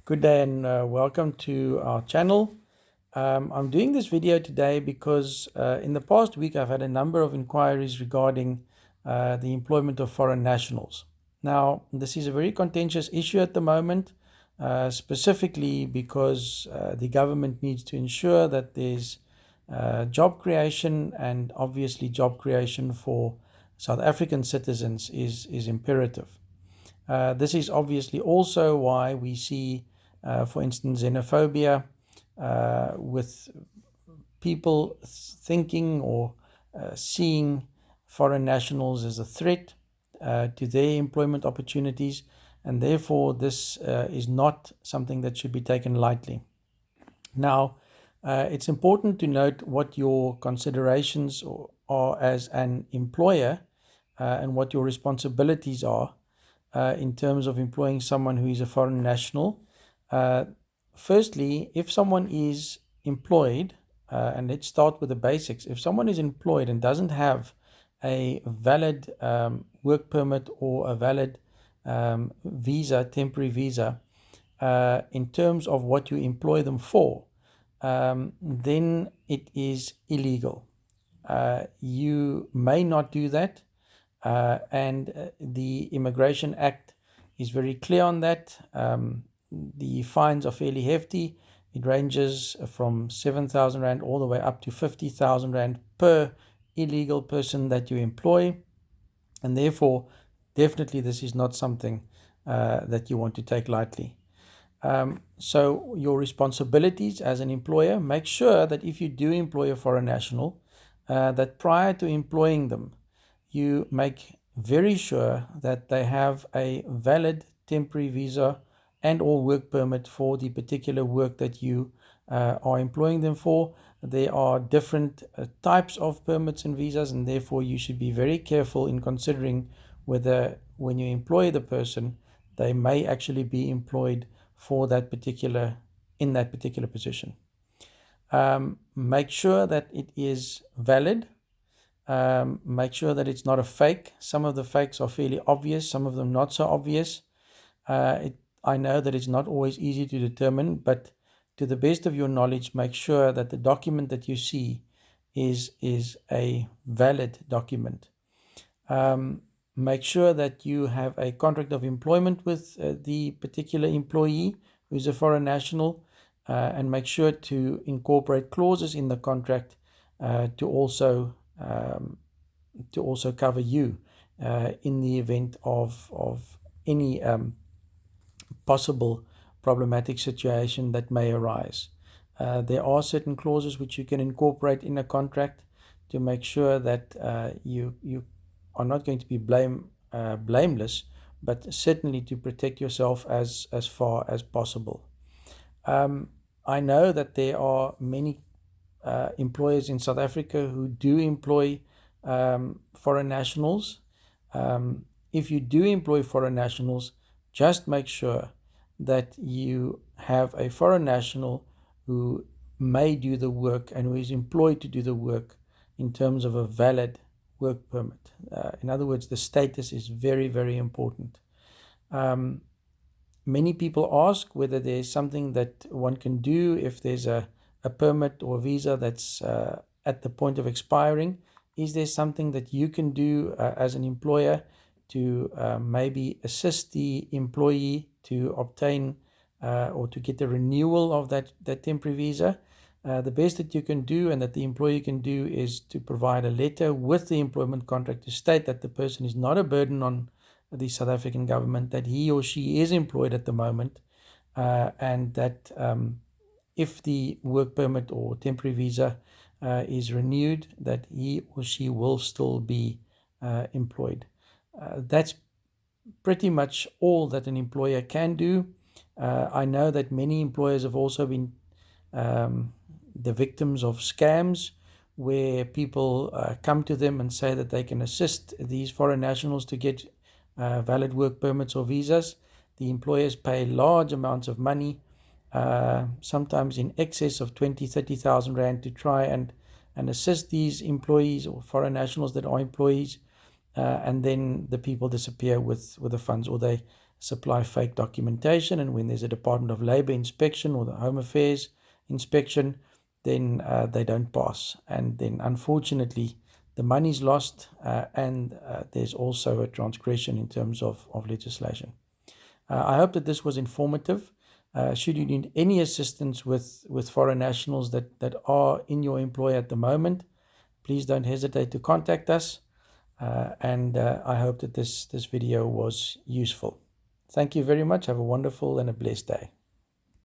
Good day and welcome to our channel. I'm doing this video today because in the past week I've had a number of inquiries regarding the employment of foreign nationals. Now, this is a very contentious issue at the moment, specifically because the government needs to ensure that there's job creation, and obviously job creation for South African citizens is imperative. This is obviously also why we see, for instance, xenophobia with people thinking or seeing foreign nationals as a threat to their employment opportunities, and therefore this is not something that should be taken lightly. Now, it's important to note what your considerations are as an employer and what your responsibilities are in terms of employing someone who is a foreign national. Firstly, if someone is employed, and let's start with the basics. If someone is employed and doesn't have a valid work permit or a valid visa, temporary visa, in terms of what you employ them for, then it is illegal. You may not do that, and the Immigration Act is very clear on that. The fines are fairly hefty. It ranges from 7,000 Rand all the way up to 50,000 Rand per illegal person that you employ. And therefore, definitely this is not something that you want to take lightly. So your responsibilities as an employer, make sure that if you do employ a foreign national, that prior to employing them, you make very sure that they have a valid temporary visa and or work permit for the particular work that you are employing them for. There are different types of permits and visas, and therefore you should be very careful in considering whether when you employ the person, they may actually be employed for that particular position. Make sure that it is valid. Make sure that it's not a fake. Some of the fakes are fairly obvious, some of them not so obvious. I know that it's not always easy to determine, but to the best of your knowledge, make sure that the document that you see is a valid document. Make sure that you have a contract of employment with the particular employee who is a foreign national, and make sure to incorporate clauses in the contract to also cover you in the event of any possible problematic situation that may arise. There are certain clauses which you can incorporate in a contract to make sure that you are not going to be blameless, but certainly to protect yourself as far as possible. I know that there are many employers in South Africa who do employ foreign nationals. If you do employ foreign nationals, just make sure that you have a foreign national who may do the work and who is employed to do the work in terms of a valid work permit. In other words, the status is very, very important. Many people ask whether there's something that one can do if there's a permit or visa that's at the point of expiring. Is there something that you can do as an employer to maybe assist the employee to obtain or to get the renewal of that temporary visa? The best that you can do and that the employee can do is to provide a letter with the employment contract to state that the person is not a burden on the South African government, that he or she is employed at the moment, and that if the work permit or temporary visa is renewed, that he or she will still be employed. That's pretty much all that an employer can do. I know that many employers have also been the victims of scams where people come to them and say that they can assist these foreign nationals to get valid work permits or visas. The employers pay large amounts of money, sometimes in excess of 30,000 Rand, to try and assist these employees or foreign nationals that are employees, and then the people disappear with the funds, or they supply fake documentation, and when there's a Department of Labor inspection or the Home Affairs inspection, then they don't pass. And then unfortunately, the money's lost, and there's also a transgression in terms of legislation. I hope that this was informative. Should you need any assistance with foreign nationals that are in your employ at the moment, please don't hesitate to contact us. And I hope that this video was useful. Thank you very much. Have a wonderful and a blessed day.